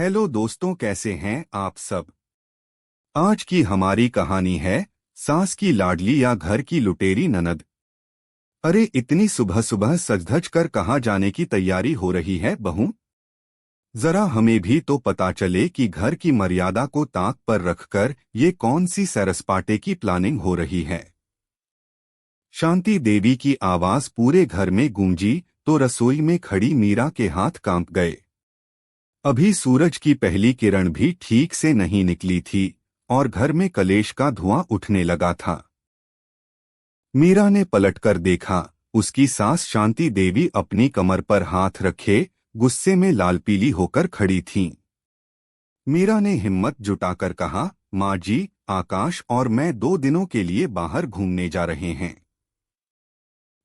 Hello दोस्तों, कैसे हैं आप सब। आज की हमारी कहानी है सास की लाडली या घर की लुटेरी ननद। अरे इतनी सुबह सुबह सज-धज कर कहाँ जाने की तैयारी हो रही है बहू। जरा हमें भी तो पता चले कि घर की मर्यादा को ताक पर रखकर ये कौन सी सरसपाटे की प्लानिंग हो रही है। शांति देवी की आवाज पूरे घर में गूंजी तो रसोई में खड़ी मीरा के हाथ कांप गए। अभी सूरज की पहली किरण भी ठीक से नहीं निकली थी और घर में कलेश का धुआं उठने लगा था। मीरा ने पलटकर देखा, उसकी सास शांति देवी अपनी कमर पर हाथ रखे गुस्से में लाल पीली होकर खड़ी थीं। मीरा ने हिम्मत जुटाकर कहा, माँ जी, आकाश और मैं 2 दिनों के लिए बाहर घूमने जा रहे हैं।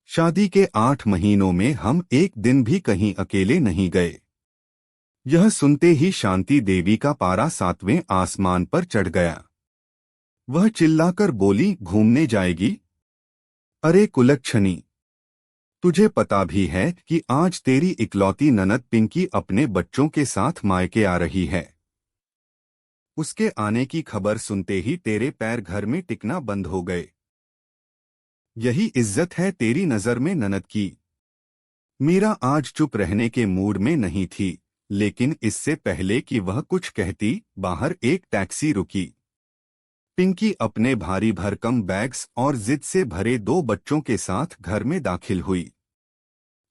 शादी के 8 महीनों में हम एक दिन भी कहीं अकेले नहीं गए। यह सुनते ही शांति देवी का पारा 7वें आसमान पर चढ़ गया। वह चिल्लाकर बोली, घूमने जाएगी? अरे कुलच्छनी, तुझे पता भी है कि आज तेरी इकलौती ननद पिंकी अपने बच्चों के साथ मायके आ रही है। उसके आने की खबर सुनते ही तेरे पैर घर में टिकना बंद हो गए। यही इज्जत है तेरी नजर में ननद की। मीरा आज चुप रहने के मूड में नहीं थी, लेकिन इससे पहले कि वह कुछ कहती, बाहर एक टैक्सी रुकी। पिंकी अपने भारी भरकम बैग्स और जिद से भरे 2 बच्चों के साथ घर में दाखिल हुई।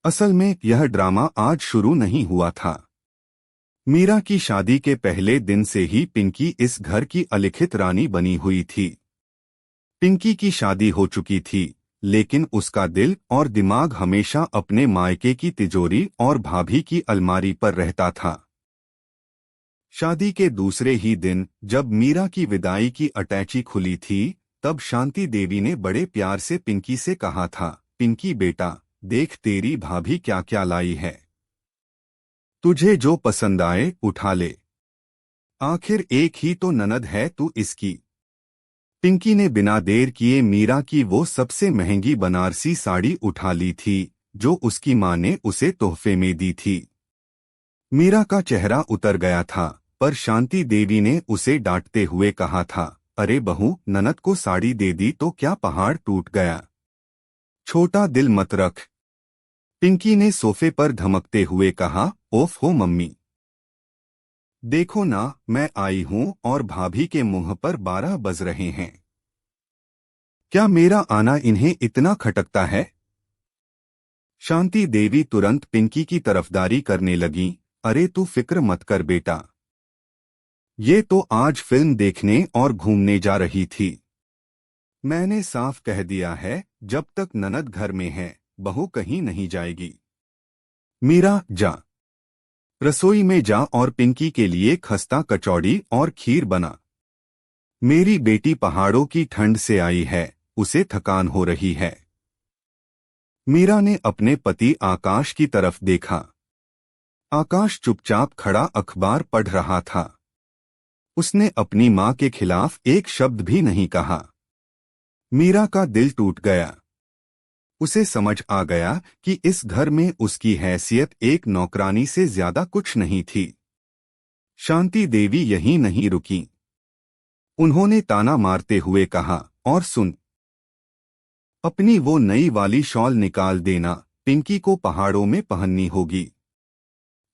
असल में यह ड्रामा आज शुरू नहीं हुआ था। मीरा की शादी के पहले दिन से ही पिंकी इस घर की अलिखित रानी बनी हुई थी। पिंकी की शादी हो चुकी थी, लेकिन उसका दिल और दिमाग हमेशा अपने मायके की तिजोरी और भाभी की अलमारी पर रहता था। शादी के दूसरे ही दिन जब मीरा की विदाई की अटैची खुली थी, तब शांति देवी ने बड़े प्यार से पिंकी से कहा था, पिंकी बेटा, देख तेरी भाभी क्या क्या लाई है। तुझे जो पसंद आए उठा ले। आखिर एक ही तो ननद है तू इसकी। पिंकी ने बिना देर किए मीरा की वो सबसे महंगी बनारसी साड़ी उठा ली थी जो उसकी माँ ने उसे तोहफे में दी थी। मीरा का चेहरा उतर गया था, पर शांति देवी ने उसे डांटते हुए कहा था, अरे बहू, ननद को साड़ी दे दी तो क्या पहाड़ टूट गया। छोटा दिल मत रख। पिंकी ने सोफे पर धमकते हुए कहा, ओफ हो मम्मी, देखो ना, मैं आई हूं और भाभी के मुंह पर 12 बज रहे हैं। क्या मेरा आना इन्हें इतना खटकता है? शांति देवी तुरंत पिंकी की तरफदारी करने लगी, अरे तू फिक्र मत कर बेटा, ये तो आज फिल्म देखने और घूमने जा रही थी। मैंने साफ कह दिया है, जब तक ननद घर में है बहू कहीं नहीं जाएगी। मीरा, जा रसोई में जा और पिंकी के लिए खस्ता कचौड़ी और खीर बना। मेरी बेटी पहाड़ों की ठंड से आई है, उसे थकान हो रही है। मीरा ने अपने पति आकाश की तरफ देखा। आकाश चुपचाप खड़ा अखबार पढ़ रहा था। उसने अपनी मां के खिलाफ एक शब्द भी नहीं कहा। मीरा का दिल टूट गया। उसे समझ आ गया कि इस घर में उसकी हैसियत एक नौकरानी से ज्यादा कुछ नहीं थी। शांति देवी यहीं नहीं रुकी। उन्होंने ताना मारते हुए कहा, और सुन, अपनी वो नई वाली शॉल निकाल देना, पिंकी को पहाड़ों में पहननी होगी।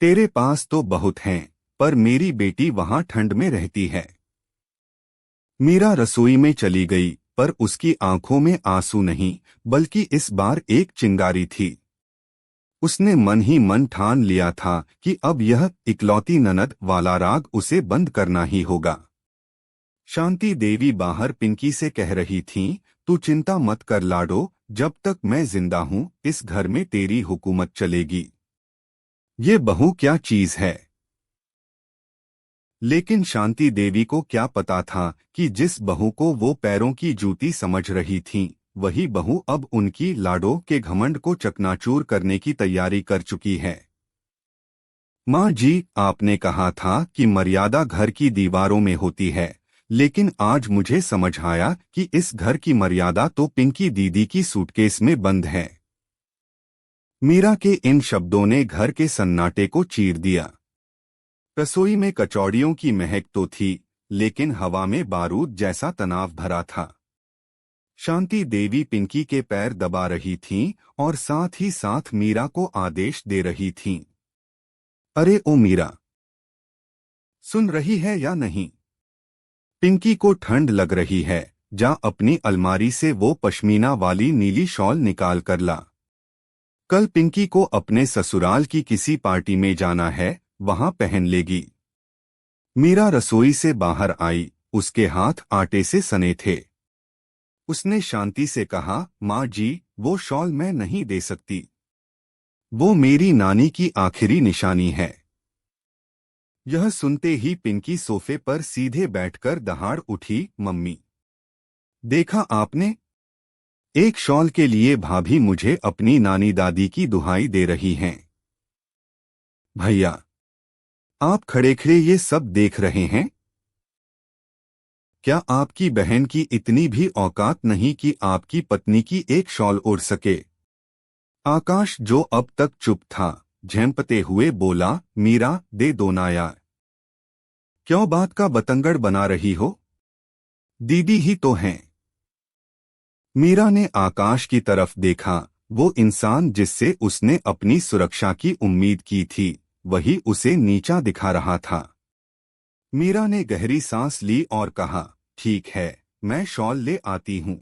तेरे पास तो बहुत हैं, पर मेरी बेटी वहां ठंड में रहती है। मीरा रसोई में चली गई, पर उसकी आंखों में आंसू नहीं, बल्कि इस बार एक चिंगारी थी। उसने मन ही मन ठान लिया था कि अब यह इकलौती ननद वाला राग उसे बंद करना ही होगा। शांति देवी बाहर पिंकी से कह रही थीं, तू चिंता मत कर लाडो, जब तक मैं जिंदा हूं इस घर में तेरी हुकूमत चलेगी। ये बहू क्या चीज है। लेकिन शांति देवी को क्या पता था कि जिस बहू को वो पैरों की जूती समझ रही थीं, वही बहू अब उनकी लाडो के घमंड को चकनाचूर करने की तैयारी कर चुकी है। माँ जी, आपने कहा था कि मर्यादा घर की दीवारों में होती है, लेकिन आज मुझे समझ आया कि इस घर की मर्यादा तो पिंकी दीदी की सूटकेस में बंद है। मीरा के इन शब्दों ने घर के सन्नाटे को चीर दिया। रसोई में कचौड़ियों की महक तो थी, लेकिन हवा में बारूद जैसा तनाव भरा था। शांति देवी पिंकी के पैर दबा रही थीं और साथ ही साथ मीरा को आदेश दे रही थीं। अरे ओ मीरा, सुन रही है या नहीं? पिंकी को ठंड लग रही है, जा अपनी अलमारी से वो पश्मीना वाली नीली शॉल निकाल कर ला। कल पिंकी को अपने ससुराल की किसी पार्टी में जाना है, वहां पहन लेगी। मीरा रसोई से बाहर आई, उसके हाथ आटे से सने थे। उसने शांति से कहा, माँ जी, वो शॉल मैं नहीं दे सकती। वो मेरी नानी की आखिरी निशानी है। यह सुनते ही पिंकी सोफे पर सीधे बैठकर दहाड़ उठी, मम्मी, देखा आपने? एक शॉल के लिए भाभी मुझे अपनी नानी दादी की दुहाई दे रही हैं। भैया, आप खड़े खड़े ये सब देख रहे हैं? क्या आपकी बहन की इतनी भी औकात नहीं कि आपकी पत्नी की एक शॉल ओढ़ सके? आकाश, जो अब तक चुप था, झेंपते हुए बोला, मीरा, दे दो ना यार। क्यों बात का बतंगड़ बना रही हो? दीदी ही तो हैं। मीरा ने आकाश की तरफ देखा। वो इंसान जिससे उसने अपनी सुरक्षा की उम्मीद की थी, वही उसे नीचा दिखा रहा था। मीरा ने गहरी सांस ली और कहा, ठीक है, मैं शॉल ले आती हूं।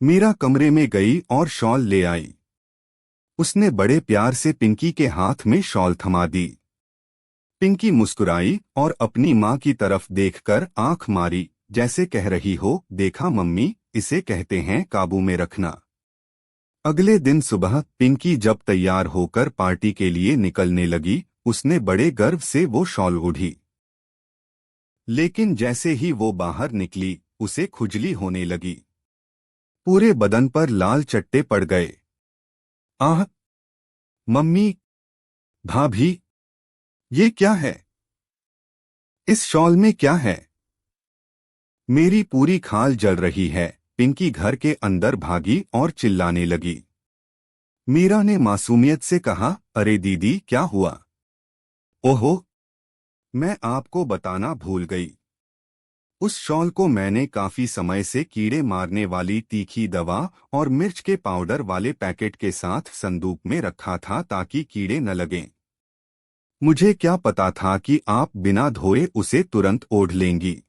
मीरा कमरे में गई और शॉल ले आई। उसने बड़े प्यार से पिंकी के हाथ में शॉल थमा दी। पिंकी मुस्कुराई और अपनी माँ की तरफ देखकर आंख मारी, जैसे कह रही हो, देखा मम्मी, इसे कहते हैं काबू में रखना। अगले दिन सुबह पिंकी जब तैयार होकर पार्टी के लिए निकलने लगी, उसने बड़े गर्व से वो शॉल ओढ़ी। लेकिन जैसे ही वो बाहर निकली, उसे खुजली होने लगी। पूरे बदन पर लाल चट्टे पड़ गए। आह! मम्मी, भाभी, ये क्या है? इस शॉल में क्या है? मेरी पूरी खाल जल रही है। पिंकी घर के अंदर भागी और चिल्लाने लगी। मीरा ने मासूमियत से कहा, अरे दीदी, क्या हुआ? ओहो, मैं आपको बताना भूल गई। उस शॉल को मैंने काफी समय से कीड़े मारने वाली तीखी दवा और मिर्च के पाउडर वाले पैकेट के साथ संदूक में रखा था ताकि कीड़े न लगें। मुझे क्या पता था कि आप बिना धोए उसे तुरंत ओढ़ लेंगी।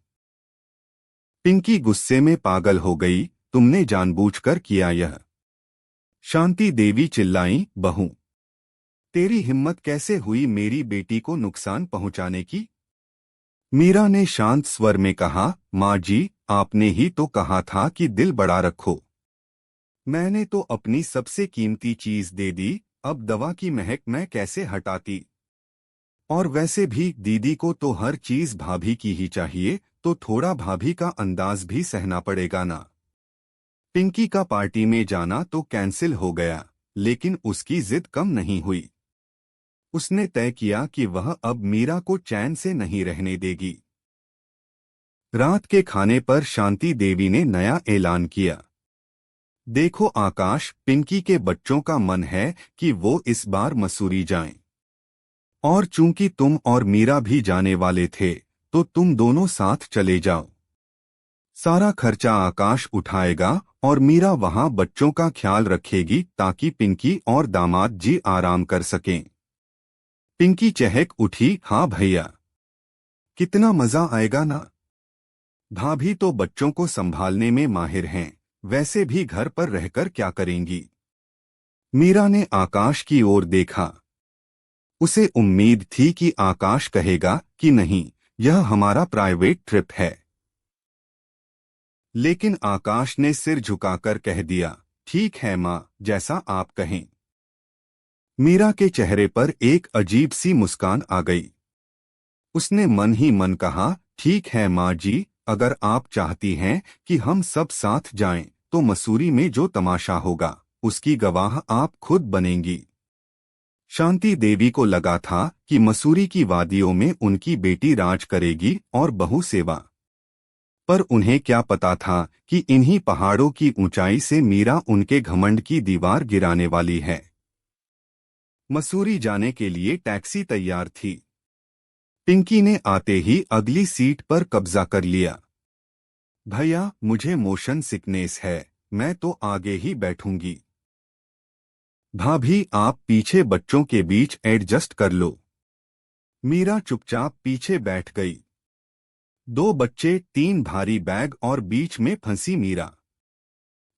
पिंकी गुस्से में पागल हो गई, तुमने जानबूझकर किया यह। शांति देवी चिल्लाई, बहू, तेरी हिम्मत कैसे हुई मेरी बेटी को नुकसान पहुंचाने की? मीरा ने शांत स्वर में कहा, माँ जी, आपने ही तो कहा था कि दिल बड़ा रखो। मैंने तो अपनी सबसे कीमती चीज दे दी, अब दवा की महक मैं कैसे हटाती? और वैसे भी दीदी को तो हर चीज भाभी की ही चाहिए, तो थोड़ा भाभी का अंदाज भी सहना पड़ेगा ना। पिंकी का पार्टी में जाना तो कैंसिल हो गया, लेकिन उसकी जिद कम नहीं हुई। उसने तय किया कि वह अब मीरा को चैन से नहीं रहने देगी। रात के खाने पर शांति देवी ने नया ऐलान किया। देखो आकाश, पिंकी के बच्चों का मन है कि वो इस बार मसूरी जाएं। और चूंकि तुम और मीरा भी जाने वाले थे, तो तुम दोनों साथ चले जाओ। सारा खर्चा आकाश उठाएगा और मीरा वहां बच्चों का ख्याल रखेगी ताकि पिंकी और दामाद जी आराम कर सकें। पिंकी चहक उठी, हाँ भैया, कितना मजा आएगा ना। भाभी तो बच्चों को संभालने में माहिर हैं, वैसे भी घर पर रहकर क्या करेंगी। मीरा ने आकाश की ओर देखा। उसे उम्मीद थी कि आकाश कहेगा कि नहीं, यह हमारा प्राइवेट ट्रिप है। लेकिन आकाश ने सिर झुकाकर कह दिया, ठीक है माँ, जैसा आप कहें। मीरा के चेहरे पर एक अजीब सी मुस्कान आ गई। उसने मन ही मन कहा, ठीक है माँ जी, अगर आप चाहती हैं कि हम सब साथ जाएं, तो मसूरी में जो तमाशा होगा, उसकी गवाह आप खुद बनेंगी। शांति देवी को लगा था कि मसूरी की वादियों में उनकी बेटी राज करेगी और बहू सेवा। पर उन्हें क्या पता था कि इन्हीं पहाड़ों की ऊंचाई से मीरा उनके घमंड की दीवार गिराने वाली है। मसूरी जाने के लिए टैक्सी तैयार थी। पिंकी ने आते ही अगली सीट पर कब्जा कर लिया। भैया, मुझे मोशन सिकनेस है, मैं तो आगे ही बैठूंगी। भाभी, आप पीछे बच्चों के बीच एडजस्ट कर लो। मीरा चुपचाप पीछे बैठ गई। दो बच्चे, तीन भारी बैग और बीच में फंसी मीरा।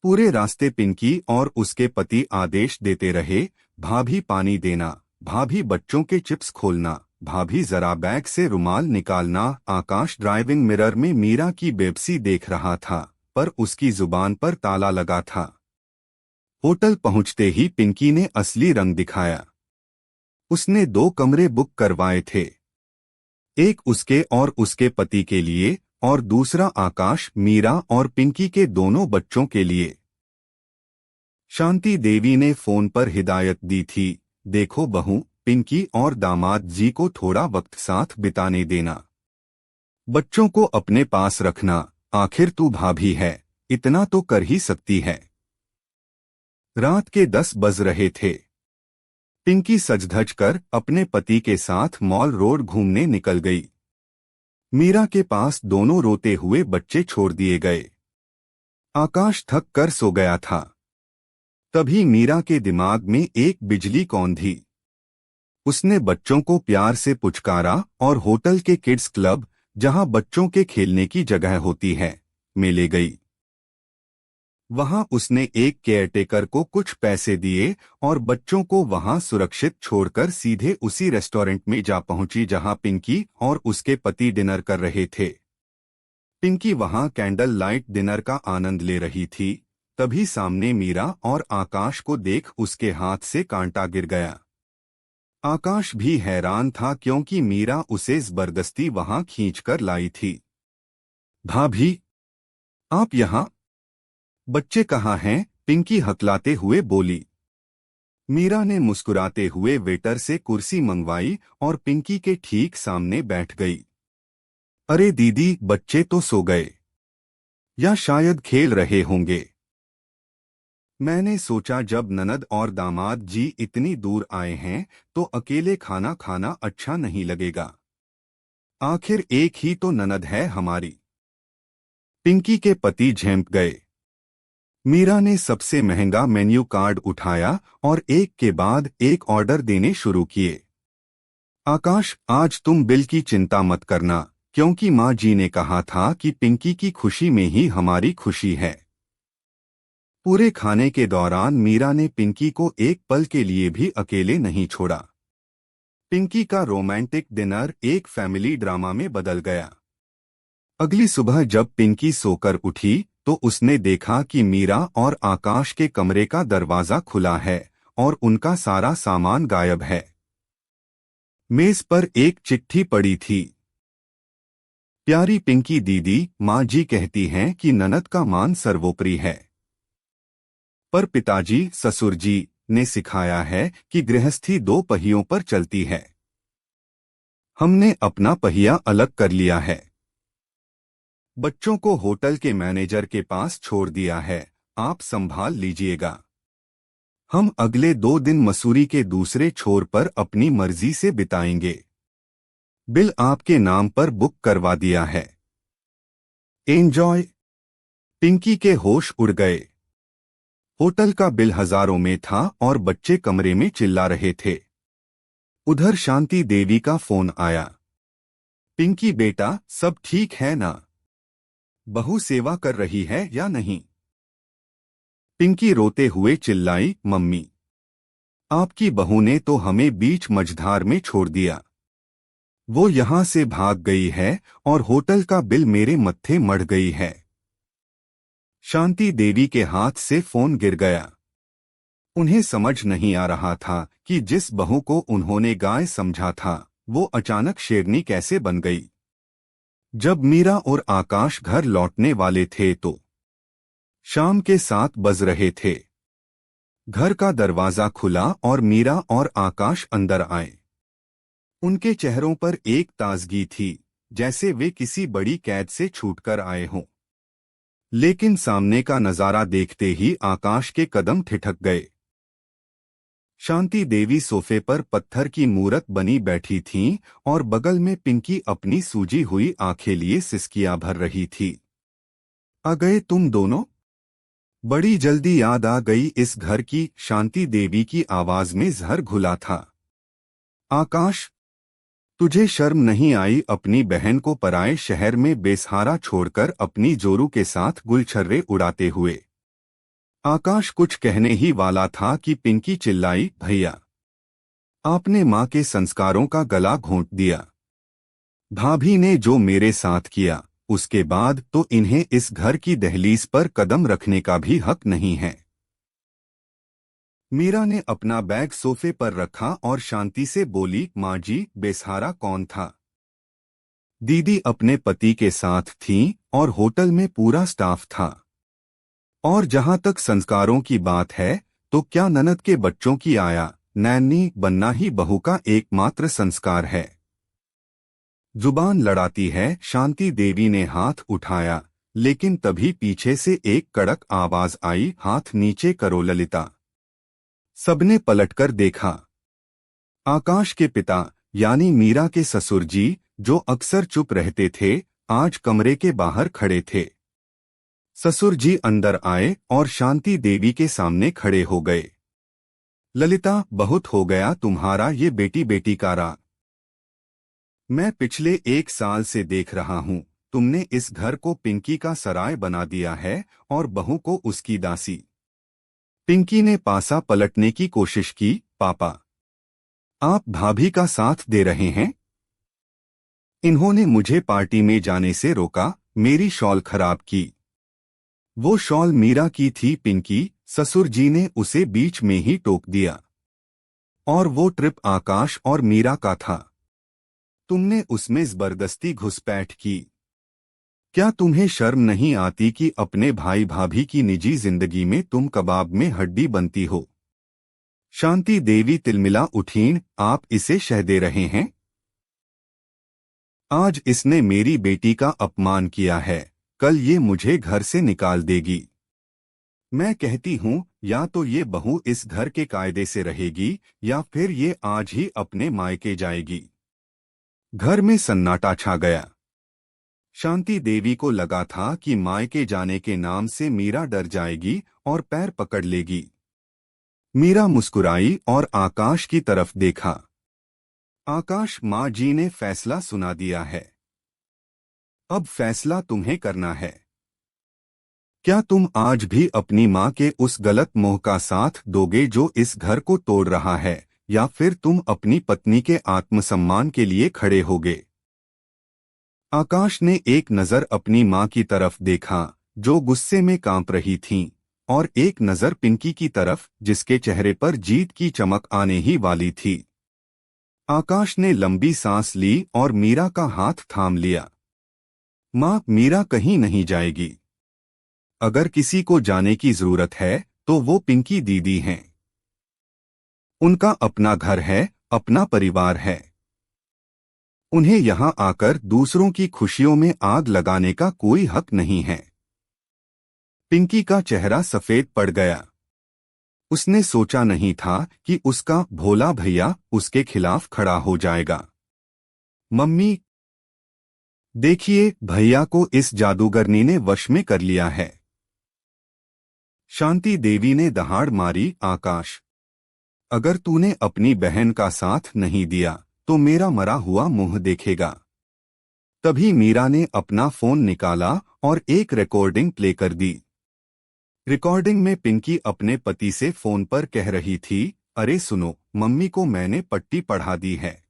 पूरे रास्ते पिंकी और उसके पति आदेश देते रहे, भाभी पानी देना, भाभी बच्चों के चिप्स खोलना, भाभी जरा बैग से रुमाल निकालना। आकाश ड्राइविंग मिरर में मीरा की बेबसी देख रहा था, पर उसकी जुबान पर ताला लगा था। होटल पहुंचते ही पिंकी ने असली रंग दिखाया। उसने 2 कमरे बुक करवाए थे, एक उसके और उसके पति के लिए, और दूसरा आकाश, मीरा और पिंकी के दोनों बच्चों के लिए। शांति देवी ने फोन पर हिदायत दी थी, देखो बहू, पिंकी और दामाद जी को थोड़ा वक्त साथ बिताने देना। बच्चों को अपने पास रखना, आखिर तू भाभी है, इतना तो कर ही सकती है। रात के 10 बज रहे थे। पिंकी सज-धज कर अपने पति के साथ मॉल रोड घूमने निकल गई। मीरा के पास दोनों रोते हुए बच्चे छोड़ दिए गए। आकाश थक कर सो गया था। तभी मीरा के दिमाग में एक बिजली कौंधी। उसने बच्चों को प्यार से पुचकारा और होटल के किड्स क्लब, जहां बच्चों के खेलने की जगह होती है, में ले गई। वहां उसने एक केयरटेकर को कुछ पैसे दिए और बच्चों को वहां सुरक्षित छोड़कर सीधे उसी रेस्टोरेंट में जा पहुंची जहां पिंकी और उसके पति डिनर कर रहे थे। पिंकी वहां कैंडल लाइट डिनर का आनंद ले रही थी, तभी सामने मीरा और आकाश को देख उसके हाथ से कांटा गिर गया। आकाश भी हैरान था क्योंकि मीरा उसे जबरदस्ती वहां खींचकर लाई थी। भाभी, आप यहाँ? बच्चे कहाँ हैं? पिंकी हकलाते हुए बोली। मीरा ने मुस्कुराते हुए वेटर से कुर्सी मंगवाई और पिंकी के ठीक सामने बैठ गई। अरे दीदी, बच्चे तो सो गए, या शायद खेल रहे होंगे। मैंने सोचा जब ननद और दामाद जी इतनी दूर आए हैं तो अकेले खाना खाना अच्छा नहीं लगेगा। आखिर एक ही तो ननद है हमारी। पिंकी के पति झेंप गए। मीरा ने सबसे महंगा मेन्यू कार्ड उठाया और एक के बाद एक ऑर्डर देने शुरू किए। आकाश, आज तुम बिल की चिंता मत करना, क्योंकि माँ जी ने कहा था कि पिंकी की खुशी में ही हमारी खुशी है। पूरे खाने के दौरान मीरा ने पिंकी को एक पल के लिए भी अकेले नहीं छोड़ा। पिंकी का रोमांटिक डिनर एक फैमिली ड्रामा में बदल गया। अगली सुबह जब पिंकी सोकर उठी तो उसने देखा कि मीरा और आकाश के कमरे का दरवाजा खुला है और उनका सारा सामान गायब है। मेज पर एक चिट्ठी पड़ी थी। प्यारी पिंकी दीदी, माँ जी कहती हैं कि ननद का मान सर्वोपरि है, पर पिताजी, ससुर जी ने सिखाया है कि गृहस्थी 2 पहियों पर चलती है। हमने अपना पहिया अलग कर लिया है। बच्चों को होटल के मैनेजर के पास छोड़ दिया है, आप संभाल लीजिएगा। हम अगले 2 दिन मसूरी के दूसरे छोर पर अपनी मर्जी से बिताएंगे। बिल आपके नाम पर बुक करवा दिया है। एंजॉय। पिंकी के होश उड़ गए। होटल का बिल हजारों में था और बच्चे कमरे में चिल्ला रहे थे। उधर शांति देवी का फोन आया। पिंकी बेटा, सब ठीक है ना? बहू सेवा कर रही है या नहीं? पिंकी रोते हुए चिल्लाई, मम्मी, आपकी बहू ने तो हमें बीच मझधार में छोड़ दिया। वो यहां से भाग गई है और होटल का बिल मेरे मत्थे मढ़ गई है। शांति देवी के हाथ से फोन गिर गया। उन्हें समझ नहीं आ रहा था कि जिस बहू को उन्होंने गाय समझा था, वो अचानक शेरनी कैसे बन गई। जब मीरा और आकाश घर लौटने वाले थे तो शाम के 7 बज रहे थे। घर का दरवाजा खुला और मीरा और आकाश अंदर आए। उनके चेहरों पर एक ताजगी थी, जैसे वे किसी बड़ी कैद से छूटकर आए हों। लेकिन सामने का नजारा देखते ही आकाश के कदम ठिठक गए। शांति देवी सोफे पर पत्थर की मूरत बनी बैठी थीं और बगल में पिंकी अपनी सूजी हुई आंखें लिए सिसकियां भर रही थी। आ गए तुम दोनों? बड़ी जल्दी याद आ गई इस घर की। शांति देवी की आवाज में जहर घुला था। आकाश, तुझे शर्म नहीं आई अपनी बहन को पराए शहर में बेसहारा छोड़कर अपनी जोरू के साथ गुलछर्रे उड़ाते हुए? आकाश कुछ कहने ही वाला था कि पिंकी चिल्लाई, भैया, आपने मां के संस्कारों का गला घोंट दिया। भाभी ने जो मेरे साथ किया, उसके बाद तो इन्हें इस घर की दहलीज पर कदम रखने का भी हक नहीं है। मीरा ने अपना बैग सोफे पर रखा और शांति से बोली, माँ जी, बेसहारा कौन था? दीदी अपने पति के साथ थीं और होटल में पूरा स्टाफ था। और जहां तक संस्कारों की बात है, तो क्या ननद के बच्चों की आया नैनी बनना ही बहू का एकमात्र संस्कार है? जुबान लड़ाती है। शांति देवी ने हाथ उठाया, लेकिन तभी पीछे से एक कड़क आवाज आई, हाथ नीचे करो ललिता। सबने पलटकर देखा। आकाश के पिता यानी मीरा के ससुर जी, जो अक्सर चुप रहते थे, आज कमरे के बाहर खड़े थे। ससुर जी अंदर आए और शांति देवी के सामने खड़े हो गए। ललिता, बहुत हो गया तुम्हारा ये बेटी बेटी का राग। मैं पिछले 1 साल से देख रहा हूं, तुमने इस घर को पिंकी का सराय बना दिया है और बहू को उसकी दासी। पिंकी ने पासा पलटने की कोशिश की। पापा, आप भाभी का साथ दे रहे हैं? इन्होंने मुझे पार्टी में जाने से रोका, मेरी शॉल खराब की। वो शॉल मीरा की थी पिंकी, ससुर जी ने उसे बीच में ही टोक दिया। और वो ट्रिप आकाश और मीरा का था। तुमने उसमें जबरदस्ती घुसपैठ की। क्या तुम्हें शर्म नहीं आती कि अपने भाई भाभी की निजी जिंदगी में तुम कबाब में हड्डी बनती हो? शांति देवी तिलमिला उठीं, आप इसे शह दे रहे हैं? आज इसने मेरी बेटी का अपमान किया है, कल ये मुझे घर से निकाल देगी। मैं कहती हूं, या तो ये बहू इस घर के कायदे से रहेगी या फिर ये आज ही अपने मायके जाएगी। घर में सन्नाटा छा गया। शांति देवी को लगा था कि मायके जाने के नाम से मीरा डर जाएगी और पैर पकड़ लेगी। मीरा मुस्कुराई और आकाश की तरफ देखा। आकाश, माँ जी ने फैसला सुना दिया है। अब फैसला तुम्हें करना है। क्या तुम आज भी अपनी माँ के उस गलत मोह का साथ दोगे जो इस घर को तोड़ रहा है, या फिर तुम अपनी पत्नी के आत्मसम्मान के लिए खड़े होगे? आकाश ने एक नजर अपनी मां की तरफ देखा, जो गुस्से में कांप रही थीं, और एक नजर पिंकी की तरफ, जिसके चेहरे पर जीत की चमक आने ही वाली थी। आकाश ने लंबी सांस ली और मीरा का हाथ थाम लिया। मां, मीरा कहीं नहीं जाएगी। अगर किसी को जाने की जरूरत है, तो वो पिंकी दीदी हैं। उनका अपना घर है, अपना परिवार है। उन्हें यहां आकर दूसरों की खुशियों में आग लगाने का कोई हक नहीं है। पिंकी का चेहरा सफेद पड़ गया। उसने सोचा नहीं था कि उसका भोला भैया उसके खिलाफ खड़ा हो जाएगा। मम्मी, देखिए, भैया को इस जादूगरनी ने वश में कर लिया है। शांति देवी ने दहाड़ मारी। आकाश, अगर तूने अपनी बहन का साथ नहीं दिया तो मेरा मरा हुआ मुंह देखेगा। तभी मीरा ने अपना फोन निकाला और एक रिकॉर्डिंग प्ले कर दी। रिकॉर्डिंग में पिंकी अपने पति से फोन पर कह रही थी, अरे सुनो, मम्मी को मैंने पट्टी पढ़ा दी है।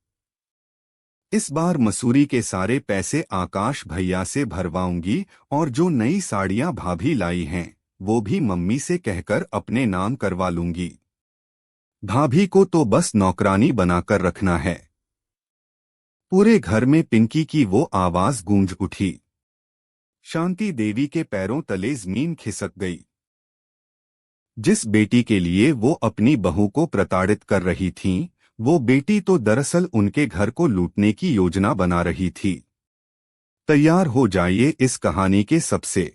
इस बार मसूरी के सारे पैसे आकाश भैया से भरवाऊंगी और जो नई साड़ियां भाभी लाई हैं, वो भी मम्मी से कहकर अपने नाम करवा लूंगी। भाभी को तो बस नौकरानी बनाकर रखना है। पूरे घर में पिंकी की वो आवाज गूंज उठी। शांति देवी के पैरों तले जमीन खिसक गई। जिस बेटी के लिए वो अपनी बहू को प्रताड़ित कर रही थीं, वो बेटी तो दरअसल उनके घर को लूटने की योजना बना रही थी। तैयार हो जाइए इस कहानी के सबसे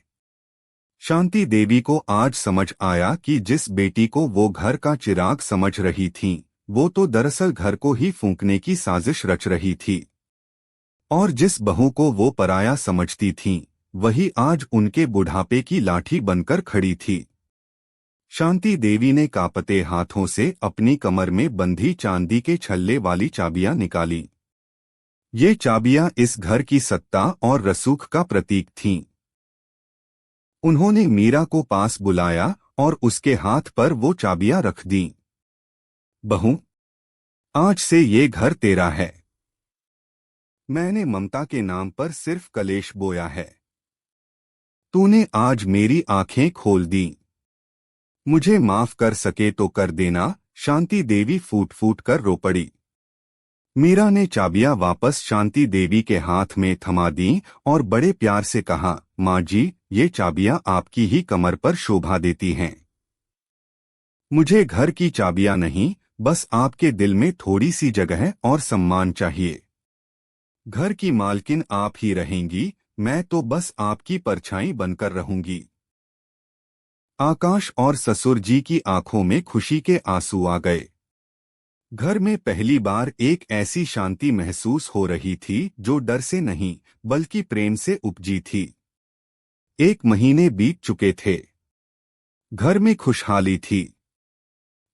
शांति देवी को आज समझ आया कि जिस बेटी को वो घर का चिराग समझ रही थीं, वो तो दरअसल घर को ही फूंकने की साजिश रच रही थी। और जिस बहू को वो पराया समझती थीं, वही आज उनके बुढ़ापे की लाठी बनकर खड़ी थी। शांति देवी ने कांपते हाथों से अपनी कमर में बंधी चांदी के छल्ले वाली चाबियां निकाली। ये चाबियां इस घर की सत्ता और रसूख का प्रतीक थीं। उन्होंने मीरा को पास बुलाया और उसके हाथ पर वो चाबियां रख दीं। बहू, आज से ये घर तेरा है। मैंने ममता के नाम पर सिर्फ कलेश बोया है। तूने आज मेरी आंखें खोल दी। मुझे माफ कर सके तो कर देना। शांति देवी फूट फूट कर रो पड़ी। मीरा ने चाबियां वापस शांति देवी के हाथ में थमा दी और बड़े प्यार से कहा, माँ जी, ये चाबियां आपकी ही कमर पर शोभा देती हैं। मुझे घर की चाबियां नहीं, बस आपके दिल में थोड़ी सी जगह और सम्मान चाहिए। घर की मालकिन आप ही रहेंगी, मैं तो बस आपकी परछाई बनकर रहूंगी। आकाश और ससुर जी की आंखों में खुशी के आंसू आ गए। घर में पहली बार एक ऐसी शांति महसूस हो रही थी जो डर से नहीं बल्कि प्रेम से उपजी थी। 1 महीने बीत चुके थे। घर में खुशहाली थी।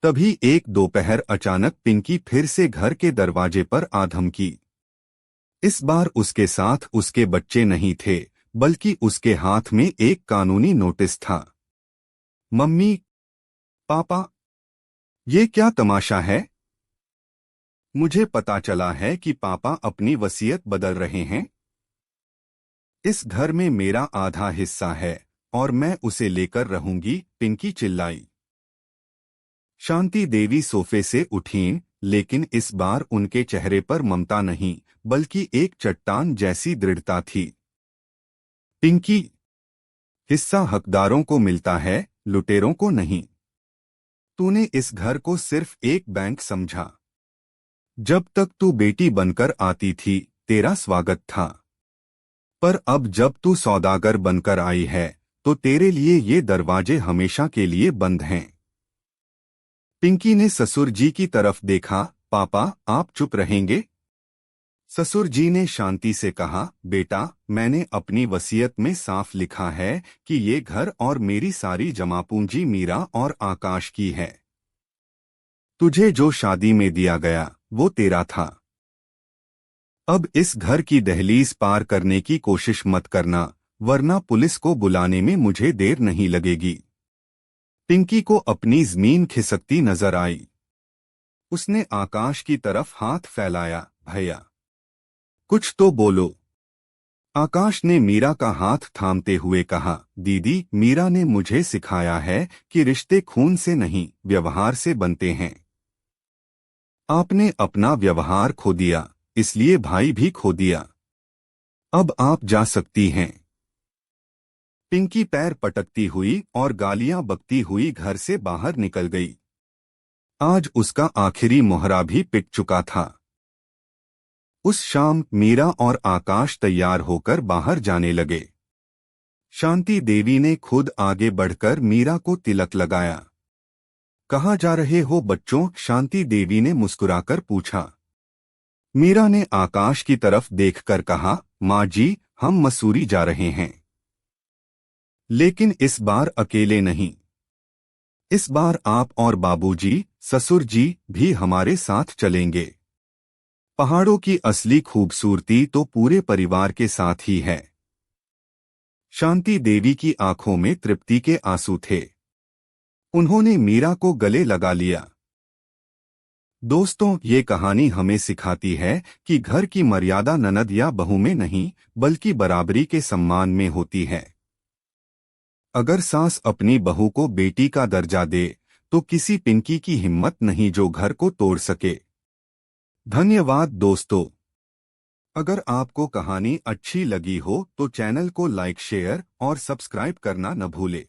तभी एक दोपहर अचानक पिंकी फिर से घर के दरवाजे पर आ धमकी। इस बार उसके साथ उसके बच्चे नहीं थे, बल्कि उसके हाथ में एक कानूनी नोटिस था। मम्मी, पापा, ये क्या तमाशा है? मुझे पता चला है कि पापा अपनी वसीयत बदल रहे हैं। इस घर में मेरा आधा हिस्सा है और मैं उसे लेकर रहूंगी, पिंकी चिल्लाई। शांति देवी सोफे से उठीं, लेकिन इस बार उनके चेहरे पर ममता नहीं, बल्कि एक चट्टान जैसी दृढ़ता थी। पिंकी, हिस्सा हकदारों को मिलता है, लुटेरों को नहीं। तूने इस घर को सिर्फ एक बैंक समझा। जब तक तू बेटी बनकर आती थी, तेरा स्वागत था। पर अब जब तू सौदागर बनकर आई है, तो तेरे लिए ये दरवाजे हमेशा के लिए बंद हैं। पिंकी ने ससुर जी की तरफ देखा। पापा, आप चुप रहेंगे? ससुर जी ने शांति से कहा, बेटा, मैंने अपनी वसीयत में साफ लिखा है कि ये घर और मेरी सारी जमापूंजी मीरा और आकाश की है। तुझे जो शादी में दिया गया, वो तेरा था। अब इस घर की दहलीज पार करने की कोशिश मत करना, वरना पुलिस को बुलाने में मुझे देर नहीं लगेगी। पिंकी को अपनी जमीन खिसकती नजर आई। उसने आकाश की तरफ हाथ फैलाया। भैया, कुछ तो बोलो। आकाश ने मीरा का हाथ थामते हुए कहा, दीदी, मीरा ने मुझे सिखाया है कि रिश्ते खून से नहीं, व्यवहार से बनते हैं। आपने अपना व्यवहार खो दिया, इसलिए भाई भी खो दिया। अब आप जा सकती हैं। पिंकी पैर पटकती हुई और गालियां बकती हुई घर से बाहर निकल गई। आज उसका आखिरी मोहरा भी पिट चुका था। उस शाम मीरा और आकाश तैयार होकर बाहर जाने लगे। शांति देवी ने खुद आगे बढ़कर मीरा को तिलक लगाया। कहाँ जा रहे हो बच्चों? शांति देवी ने मुस्कुराकर पूछा। मीरा ने आकाश की तरफ देखकर कहा, माँ जी, हम मसूरी जा रहे हैं। लेकिन इस बार अकेले नहीं। इस बार आप और बाबूजी, ससुर जी भी हमारे साथ चलेंगे। पहाड़ों की असली खूबसूरती तो पूरे परिवार के साथ ही है। शांति देवी की आंखों में तृप्ति के आंसू थे। उन्होंने मीरा को गले लगा लिया। दोस्तों, ये कहानी हमें सिखाती है कि घर की मर्यादा ननद या बहू में नहीं, बल्कि बराबरी के सम्मान में होती है। अगर सास अपनी बहू को बेटी का दर्जा दे, तो किसी पिंकी की हिम्मत नहीं जो घर को तोड़ सके। धन्यवाद दोस्तों। अगर आपको कहानी अच्छी लगी हो तो चैनल को लाइक, शेयर और सब्सक्राइब करना न भूले।